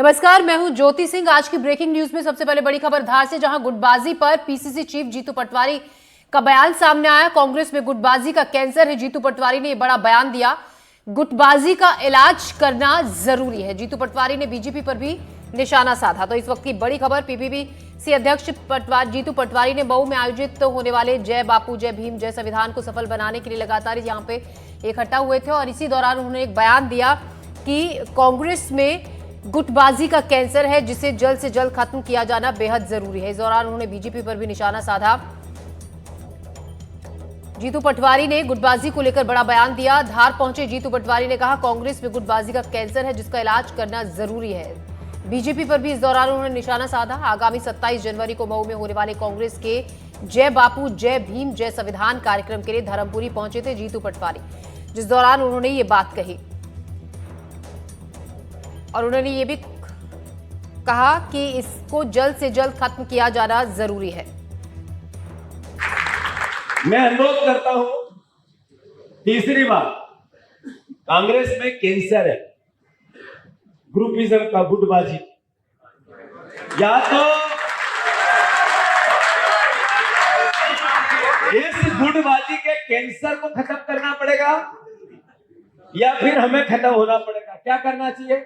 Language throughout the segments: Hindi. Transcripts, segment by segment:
नमस्कार, मैं हूं ज्योति सिंह। आज की ब्रेकिंग न्यूज में सबसे पहले बड़ी खबर धार से, जहां गुटबाजी पर पीसीसी चीफ जीतू पटवारी का बयान सामने आया। कांग्रेस में गुटबाजी का कैंसर है। जीतू पटवारी ने यह बड़ा बयान दिया। गुटबाजी का इलाज करना जरूरी है। जीतू पटवारी ने बीजेपी पर भी निशाना साधा। तो इस वक्त की बड़ी खबर, पीपीपीसी अध्यक्ष जीतू पटवारी ने मऊ में आयोजित होने वाले जय बापू जय भीम जय संविधान को सफल बनाने के लिए लगातार यहां पे इकट्ठा हुए थे और इसी दौरान उन्होंने एक बयान दिया कि कांग्रेस में गुटबाजी का कैंसर है, जिसे जल्द से जल्द खत्म किया जाना बेहद जरूरी है। इस दौरान उन्होंने बीजेपी पर भी निशाना साधा। जीतू पटवारी ने गुटबाजी को लेकर बड़ा बयान दिया। धार पहुंचे जीतू पटवारी ने कहा, कांग्रेस में गुटबाजी का कैंसर है, जिसका इलाज करना जरूरी है। बीजेपी पर भी इस दौरान उन्होंने निशाना साधा। आगामी 27 जनवरी को मऊ में होने वाले कांग्रेस के जय बापू जय भीम जय संविधान कार्यक्रम के लिए धर्मपुरी पहुंचे थे जीतू पटवारी, जिस दौरान उन्होंने ये बात कही और उन्होंने ये भी कहा कि इसको जल्द से जल्द खत्म किया जाना जरूरी है। मैं अनुरोध करता हूं, तीसरी बात, कांग्रेस में कैंसर है, ग्रुपिज्म का, गुटबाजी। या तो इस गुटबाजी के कैंसर को खत्म करना पड़ेगा या फिर हमें खत्म होना पड़ेगा। क्या करना चाहिए?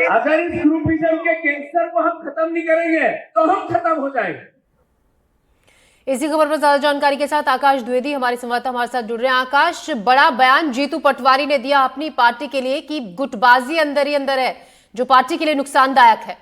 अगर इस ग्रुपिज्म के कैंसर को हम खत्म नहीं करेंगे तो हम खत्म हो जाएंगे। इसी खबर पर ज्यादा जानकारी के साथ आकाश द्विवेदी हमारे संवाददाता हमारे साथ जुड़ रहे हैं। आकाश, बड़ा बयान जीतू पटवारी ने दिया अपनी पार्टी के लिए कि गुटबाजी अंदर ही अंदर है, जो पार्टी के लिए नुकसानदायक है।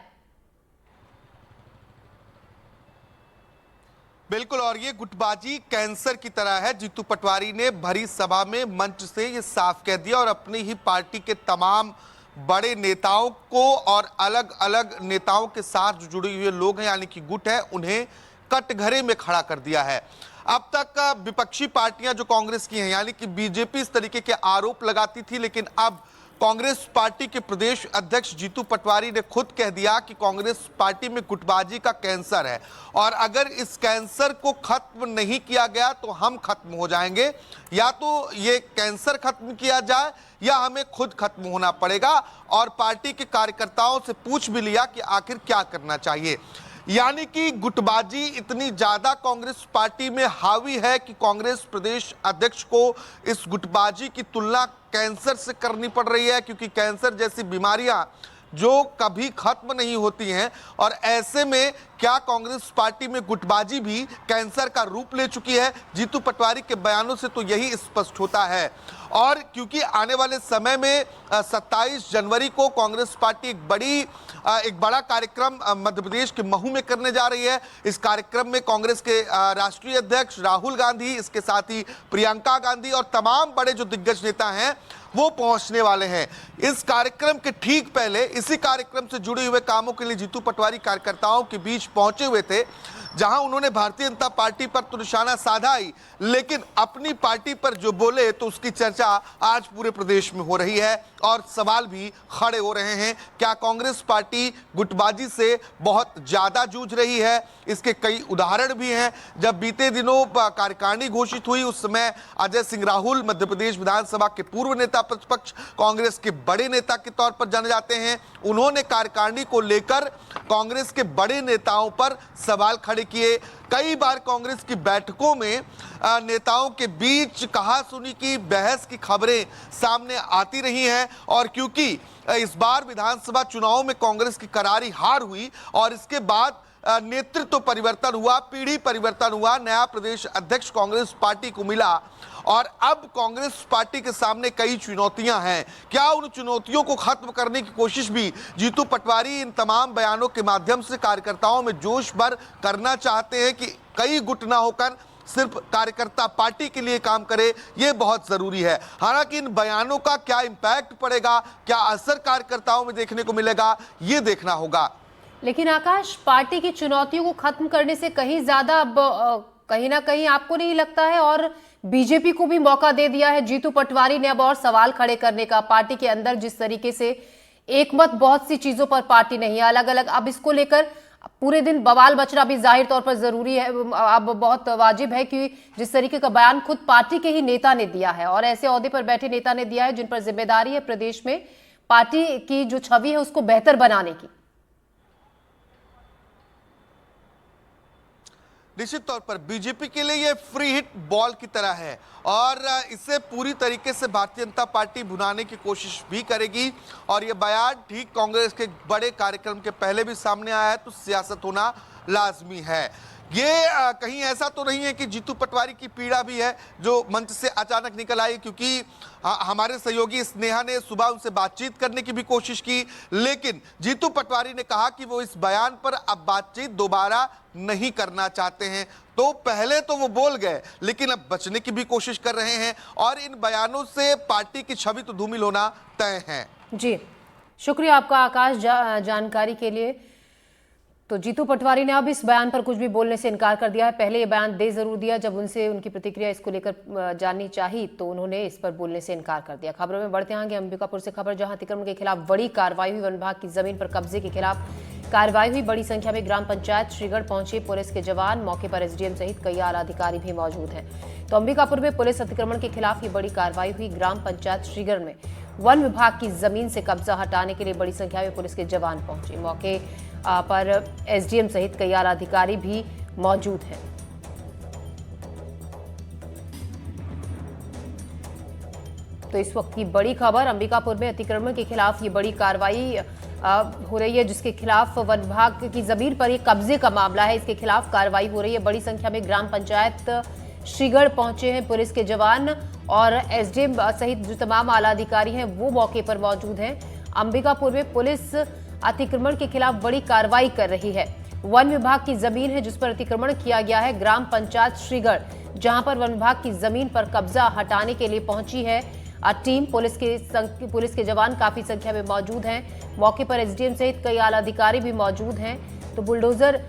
बिल्कुल, और ये गुटबाजी कैंसर की तरह है। जीतू पटवारी ने भरी सभा में मंच से ये साफ कह दिया और अपनी ही पार्टी के तमाम बड़े नेताओं को और अलग अलग नेताओं के साथ जो जुड़े हुए लोग हैं, यानी कि गुट है, उन्हें कटघरे में खड़ा कर दिया है। अब तक विपक्षी पार्टियां जो कांग्रेस की हैं, यानी कि बीजेपी, इस तरीके के आरोप लगाती थी, लेकिन अब कांग्रेस पार्टी के प्रदेश अध्यक्ष जीतू पटवारी ने खुद कह दिया कि कांग्रेस पार्टी में गुटबाजी का कैंसर है और अगर इस कैंसर को खत्म नहीं किया गया तो हम खत्म हो जाएंगे। या तो ये कैंसर खत्म किया जाए या हमें खुद खत्म होना पड़ेगा। और पार्टी के कार्यकर्ताओं से पूछ भी लिया कि आखिर क्या करना चाहिए। यानी कि गुटबाजी इतनी ज्यादा कांग्रेस पार्टी में हावी है कि कांग्रेस प्रदेश अध्यक्ष को इस गुटबाजी की तुलना कैंसर से करनी पड़ रही है, क्योंकि कैंसर जैसी बीमारियां जो कभी खत्म नहीं होती हैं। और ऐसे में क्या कांग्रेस पार्टी में गुटबाजी भी कैंसर का रूप ले चुकी है? जीतू पटवारी के बयानों से तो यही स्पष्ट होता है। और क्योंकि आने वाले समय में 27 जनवरी को कांग्रेस पार्टी एक बड़ा कार्यक्रम मध्य प्रदेश के महू में करने जा रही है। इस कार्यक्रम में कांग्रेस के राष्ट्रीय अध्यक्ष राहुल गांधी, इसके साथ ही प्रियंका गांधी और तमाम बड़े जो दिग्गज नेता हैं वो पहुंचने वाले हैं। इस कार्यक्रम के ठीक पहले इसी कार्यक्रम से जुड़े हुए कामों के लिए जीतू पटवारी कार्यकर्ताओं के बीच पहुंचे हुए थे, जहां उन्होंने भारतीय जनता पार्टी पर तो निशाना साधा ही, लेकिन अपनी पार्टी पर जो बोले तो उसकी चर्चा आज पूरे प्रदेश में हो रही है और सवाल भी खड़े हो रहे हैं। क्या कांग्रेस पार्टी गुटबाजी से बहुत ज्यादा जूझ रही है? इसके कई उदाहरण भी हैं। जब बीते दिनों कार्यकारिणी घोषित हुई, उस समय अजय सिंह राहुल, मध्य प्रदेश विधानसभा के पूर्व नेता प्रतिपक्ष, कांग्रेस के बड़े नेता के तौर पर जाने जाते हैं, उन्होंने कार्यकारिणी को लेकर कांग्रेस के बड़े नेताओं पर सवाल खड़े किए। कई बार कांग्रेस की बैठकों में नेताओं के बीच कहा सुनी की बहस की खबरें सामने आती रही हैं। और क्योंकि इस बार विधानसभा चुनाव में कांग्रेस की करारी हार हुई और इसके बाद नेतृत्व परिवर्तन हुआ, पीढ़ी परिवर्तन हुआ, नया प्रदेश अध्यक्ष कांग्रेस पार्टी को मिला और अब कांग्रेस पार्टी के सामने कई चुनौतियां हैं। क्या उन चुनौतियों को खत्म करने की कोशिश भी जीतू पटवारी इन तमाम बयानों के माध्यम से कार्यकर्ताओं में जोश भर करना चाहते हैं कि कई गुट ना होकर सिर्फ कार्यकर्ता पार्टी के लिए काम करे? ये बहुत जरूरी है। हालांकि इन बयानों का क्या इंपैक्ट पड़ेगा, क्या असर कार्यकर्ताओं में देखने को मिलेगा, ये देखना होगा। लेकिन आकाश, पार्टी की चुनौतियों को खत्म करने से कहीं ज्यादा अब कहीं ना कहीं आपको नहीं लगता है, और बीजेपी को भी मौका दे दिया है जीतू पटवारी ने अब और सवाल खड़े करने का? पार्टी के अंदर जिस तरीके से एक मत बहुत सी चीजों पर पार्टी नहीं है, अलग अलग, अब इसको लेकर पूरे दिन बवाल बचना भी जाहिर तौर पर जरूरी है, अब बहुत वाजिब है कि जिस तरीके का बयान खुद पार्टी के ही नेता ने दिया है और ऐसे ओहदे पर बैठे नेता ने दिया है जिन पर जिम्मेदारी है प्रदेश में पार्टी की जो छवि है उसको बेहतर बनाने की। निश्चित तौर पर बीजेपी के लिए ये फ्री हिट बॉल की तरह है और इसे पूरी तरीके से भारतीय जनता पार्टी भुनाने की कोशिश भी करेगी। और ये बयान ठीक कांग्रेस के बड़े कार्यक्रम के पहले भी सामने आया है, तो सियासत होना लाजमी है। ये कहीं ऐसा तो नहीं है कि जीतू पटवारी की पीड़ा भी है जो मंच से अचानक निकल आई, क्योंकि हमारे सहयोगी स्नेहा ने सुबह उनसे बातचीत करने की भी कोशिश की, लेकिन जीतू पटवारी ने कहा कि वो इस बयान पर अब बातचीत दोबारा नहीं करना चाहते हैं। तो पहले तो वो बोल गए, लेकिन अब बचने की भी कोशिश कर रहे हैं और इन बयानों से पार्टी की छवि तो धूमिल होना तय है। जी, शुक्रिया आपका आकाश जानकारी के लिए। तो जीतू पटवारी ने अब इस बयान पर कुछ भी बोलने से इनकार कर दिया है। पहले ये बयान दे जरूर दिया, जब उनसे उनकी प्रतिक्रिया इसको लेकर जाननी चाहिए तो उन्होंने इस पर बोलने से इनकार कर दिया। खबरों में बढ़ते आगे अंबिकापुर से खबर, जहां अतिक्रमण के खिलाफ बड़ी कार्रवाई हुई। वन विभाग की जमीन पर कब्जे के खिलाफ कार्रवाई हुई। बड़ी संख्या में ग्राम पंचायत श्रीगढ़ पहुंचे पुलिस के जवान, मौके पर एसडीएम सहित कई आला अधिकारी भी मौजूद हैं। तो अंबिकापुर में पुलिस अतिक्रमण के खिलाफ ये बड़ी कार्रवाई हुई। ग्राम पंचायत श्रीगढ़ में वन विभाग की जमीन से कब्जा हटाने के लिए बड़ी संख्या में पुलिस के जवान पहुंचे। मौके पर एसडीएम सहित कई आला अधिकारी भी मौजूद हैं। तो इस वक्त की बड़ी खबर, अंबिकापुर में अतिक्रमण के खिलाफ ये बड़ी कार्रवाई हो रही है, जिसके खिलाफ वन विभाग की जमीन पर ये कब्जे का मामला है, इसके खिलाफ कार्रवाई हो रही है। बड़ी संख्या में ग्राम पंचायत श्रीगढ़ पहुंचे हैं पुलिस के जवान और एसडीएम सहित जो तमाम आला अधिकारी हैं वो मौके पर मौजूद हैं। अंबिकापुर में पुलिस अतिक्रमण के खिलाफ बड़ी कार्रवाई कर रही है। वन विभाग की जमीन है जिस पर अतिक्रमण किया गया है, ग्राम पंचायत श्रीगढ़, जहां पर वन विभाग की जमीन पर कब्जा हटाने के लिए पहुंची है टीम। पुलिस के जवान काफी संख्या में मौजूद हैं। मौके पर एसडीएम सहित कई आला अधिकारी भी मौजूद हैं। तो बुलडोजर